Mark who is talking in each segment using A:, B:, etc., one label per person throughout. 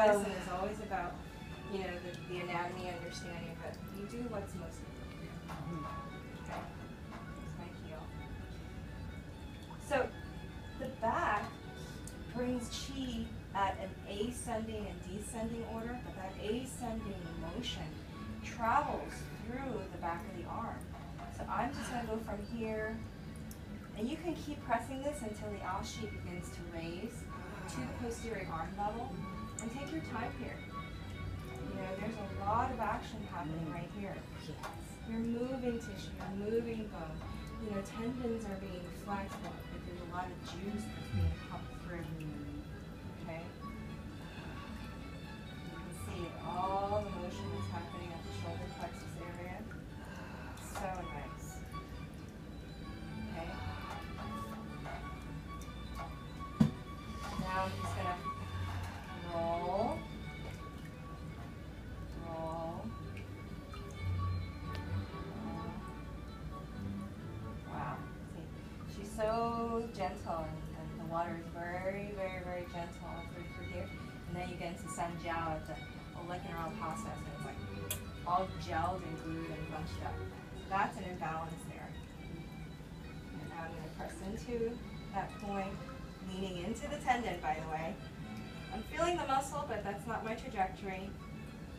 A: medicine is always about, you know, the anatomy understanding, but you do what's most appropriate. Okay, that's my heel. So the back brings chi at an ascending and descending order, but that ascending motion travels through the back of the arm. So I'm just going to go from here, and you can keep pressing this until the ashi begins to raise to the posterior arm level, and take your time here. You know, there's a lot of action happening right here. You're moving tissue, you're moving bone. You know, tendons are being flexed, but there's a lot of juice that's being pumped through. Okay? You can see all the motion that's happening at the shoulder plexus area. So nice. Okay? Now I'm just going to roll. Roll. Wow. See, she's so gentle, and the water is very, very, very gentle all through here. And then you get into San Jiao at the olecranon process, and it's like all gelled and glued and bunched up. So that's an imbalance there. And now I'm going to press into that point, leaning into the tendon, by the way. I'm feeling the muscle, but that's not my trajectory.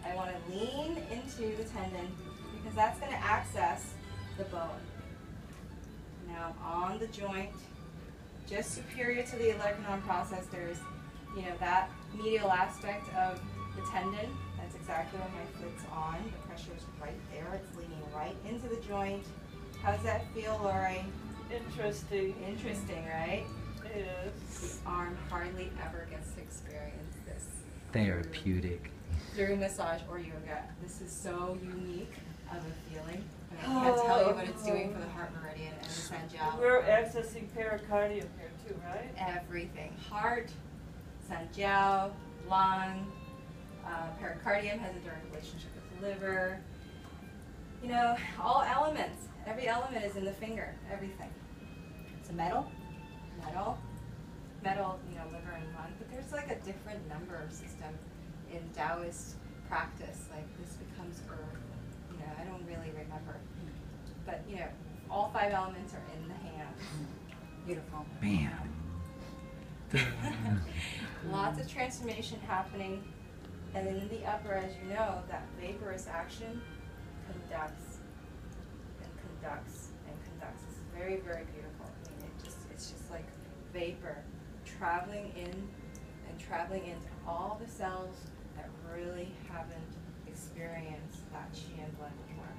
A: I want to lean into the tendon because that's going to access the bone. Now I'm on the joint, just superior to the olecranon process. There's, you know, that medial aspect of the tendon. That's exactly where my foot's on. The pressure is right there. It's leaning right into the joint. How does that feel, Lori?
B: Interesting.
A: Interesting, right?
B: It is.
A: The arm hardly ever gets to experience this.
C: Therapeutic.
A: Through massage or yoga. This is so unique of a feeling. And I can't tell you what it's doing for the heart meridian and the San Jiao.
B: We're accessing pericardium here too, right?
A: Everything. Heart, San Jiao, lung, pericardium has a direct relationship with the liver. You know, all elements. Every element is in the finger. Everything.
D: It's a metal?
A: Metal, you know, liver and lung. But there's like a different number system in Taoist practice. Like this becomes earth. You know, I don't really remember. But, you know, all 5 elements are in the hand.
D: Beautiful.
C: Man.
A: Lots of transformation happening. And then in the upper, as you know, that vaporous action conducts and conducts and conducts. It's very, very beautiful. I mean, it's just like vapor traveling in and traveling into all the cells that really haven't experienced that chi and blood before.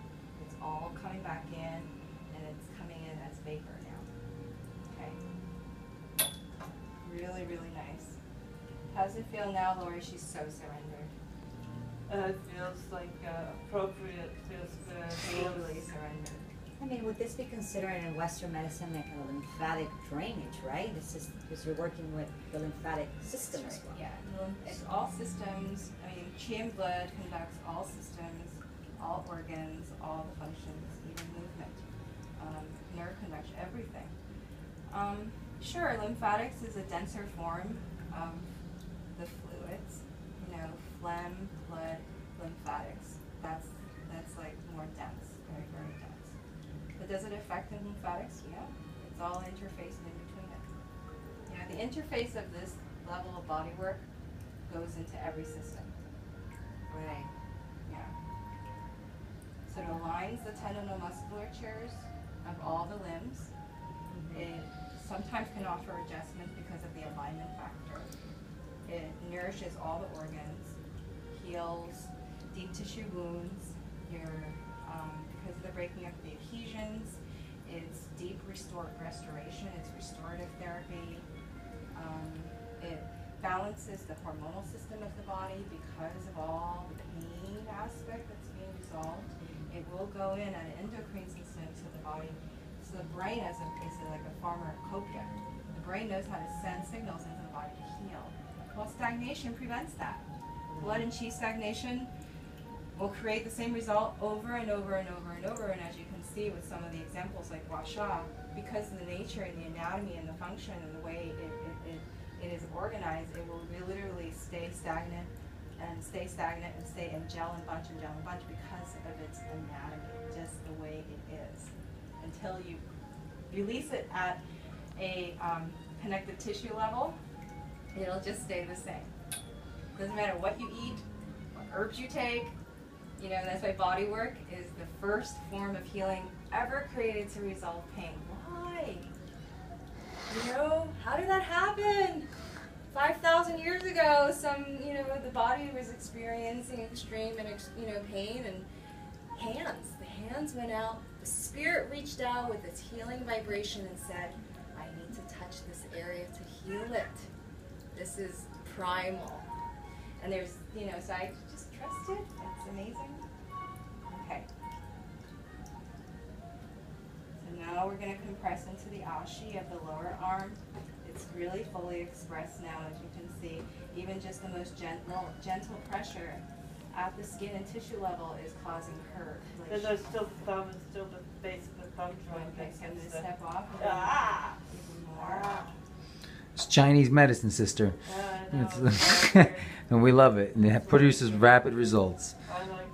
A: It's all coming back in, and it's coming in as vapor now. Okay? Really, really nice. How does it feel now, Lori? She's so surrendered.
B: It feels like appropriate, feels good.
A: Totally surrendered.
D: I mean, would this be considered in Western medicine like a lymphatic drainage, right? This is because you're working with the lymphatic system as well.
A: Yeah, it's all systems. I mean, chi and blood conducts all systems, all organs, all the functions, even movement, nerve conduction, everything. Sure, lymphatics is a denser form of the fluids. You know, phlegm, blood, lymphatics. That's like more dense, very, very dense. But does it affect the lymphatics? Yeah. It's all interfaced in between it. You know, the interface of this level of body work goes into every system.
D: Right.
A: Yeah. So it aligns the tendinal musculatures of all the limbs. It sometimes can offer adjustments because of the alignment factor. It nourishes all the organs, heals deep tissue wounds, because of the breaking up of the adhesions. It's deep restoration, it's restorative therapy. It balances the hormonal system of the body because of all the pain aspect that's being resolved. It will go in at an endocrine system to the body. So the brain is like a pharmacopoeia. The brain knows how to send signals into the body to heal. Well, stagnation prevents that. Blood and chi stagnation will create the same result over and over and over and over. And as you can see with some of the examples like Gua Sha, because of the nature and the anatomy and the function and the way it is organized, it will literally stay stagnant and stay stagnant and stay in gel and bunch because of its anatomy, just the way it is. Until you release it at a connective tissue level, it'll just stay the same. Doesn't matter what you eat, what herbs you take. You know, that's why body work is the first form of healing ever created to resolve pain. Why? You know, how did that happen? 5,000 years ago, the body was experiencing extreme and, pain, and the hands went out, the spirit reached out with its healing vibration and said, I need to touch this area to heal it. This is primal. And there's, so I just trust it. That's amazing. Okay. So now we're going to compress into the ashi of the lower arm. It's really fully expressed now, as you can see. Even just the most gentle pressure at the skin and tissue level is causing curve.
B: Then there's still the thumb and still the base of the thumb joint.
A: Okay, so I'm going to
B: Against
A: step off.
B: Ah!
A: Even more.
B: Ah!
C: It's Chinese medicine, sister.
B: I know,
C: It's-
B: it's weird.
C: And we love it. And it produces rapid results.
B: I like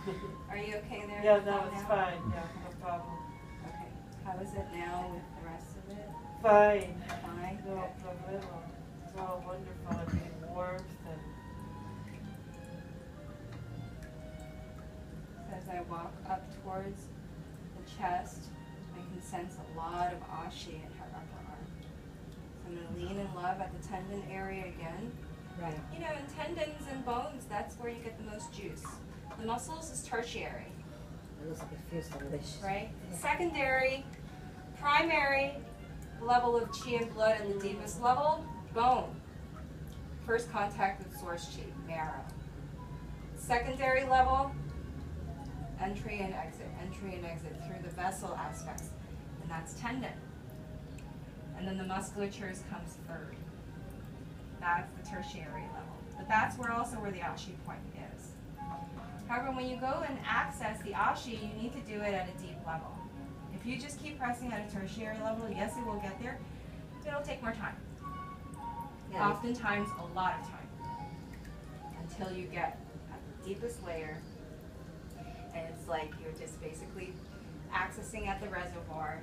B: it.
A: Are you okay there?
B: Yeah, no, it's
A: now?
B: fine. Yeah, no problem.
A: Okay. How is it now with the rest of it?
B: Fine.
A: Fine?
B: No
A: Good.
B: problemo. It's all wonderful. I'm getting warmth and
A: As I walk up towards the chest, I can sense a lot of ashi in her upper arm. So I'm going to lean in love at the tendon area again.
D: Right.
A: You know, in tendons and bones, that's where you get the most juice. The muscles is tertiary,
D: It looks like it feels delicious.
A: right?
D: Yeah.
A: Secondary, primary level of chi and blood at the deepest level, bone. First contact with source chi, marrow. Secondary level, entry and exit through the vessel aspects, and that's tendon. And then the musculature's comes third. That's the tertiary level. But that's where the ashi point is. However, when you go and access the ashi, you need to do it at a deep level. If you just keep pressing at a tertiary level, yes, it will get there. It'll take more time.
D: Yeah.
A: Oftentimes, a lot of time. Until you get at the deepest layer. And it's like you're just basically accessing at the reservoir,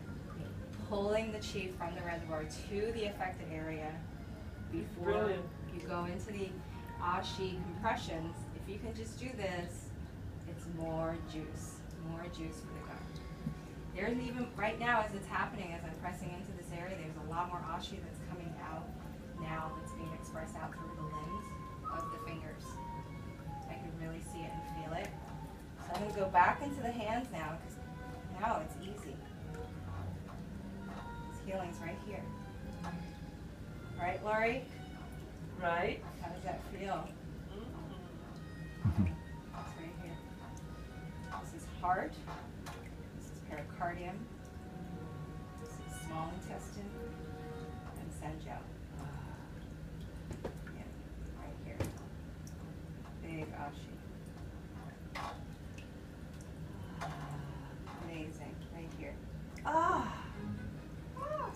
A: pulling the chi from the reservoir to the affected area before
B: Brilliant.
A: you go into the ashi compressions. If you can just do this, it's more juice for the gut. There's even, right now as it's happening, as I'm pressing into this area, there's a lot more ashi that's coming out now that's being expressed out through the limbs of the fingers. I can really see it and feel it. So I'm going to go back into the hands now, because now it's easy. This healing's right here. Right, Lori?
B: right.
A: How does that feel?
B: Mm.
A: It's right here. This is heart. This is pericardium. This is small intestine. And senjo. Yeah, right here. Big ashi. Amazing. Right here. Ah! Ah!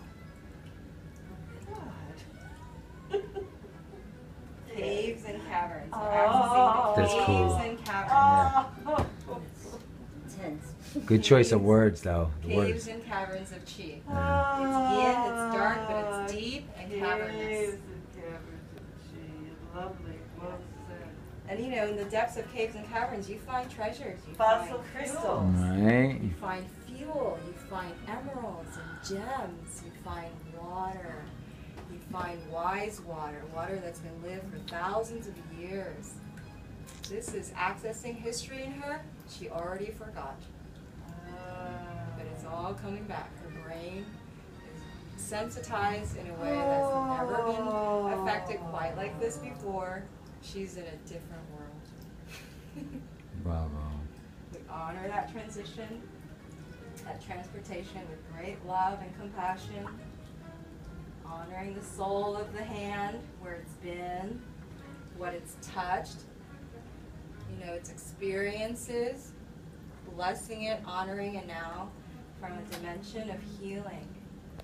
A: God. Caves and caverns. We're accessing the
C: That's
A: caves
C: cool.
A: and caverns.
B: Oh.
D: Intense.
C: Good choice of words, though. The
A: Caves
C: words.
A: and caverns of chi.
C: Yeah.
A: It's yin, it's dark, but it's deep and
B: Caves
A: cavernous.
B: and caverns of chi. Lovely. Well said.
A: And you know, in the depths of caves and caverns, you find treasures. You
B: Fossil
A: find
B: crystals.
A: fuels.
C: Right.
A: You find fuel. You find emeralds and gems. You find water. You find wise water, water that's been lived for thousands of years. This is accessing history in her. She already forgot, but it's all coming back. Her brain is sensitized in a way that's never been affected quite like this before. She's in a different world.
C: Bravo.
A: We honor that transition, that transportation with great love and compassion, honoring the soul of the hand, where it's been, what it's touched, you know, its experiences, blessing it, honoring it now from a dimension of healing.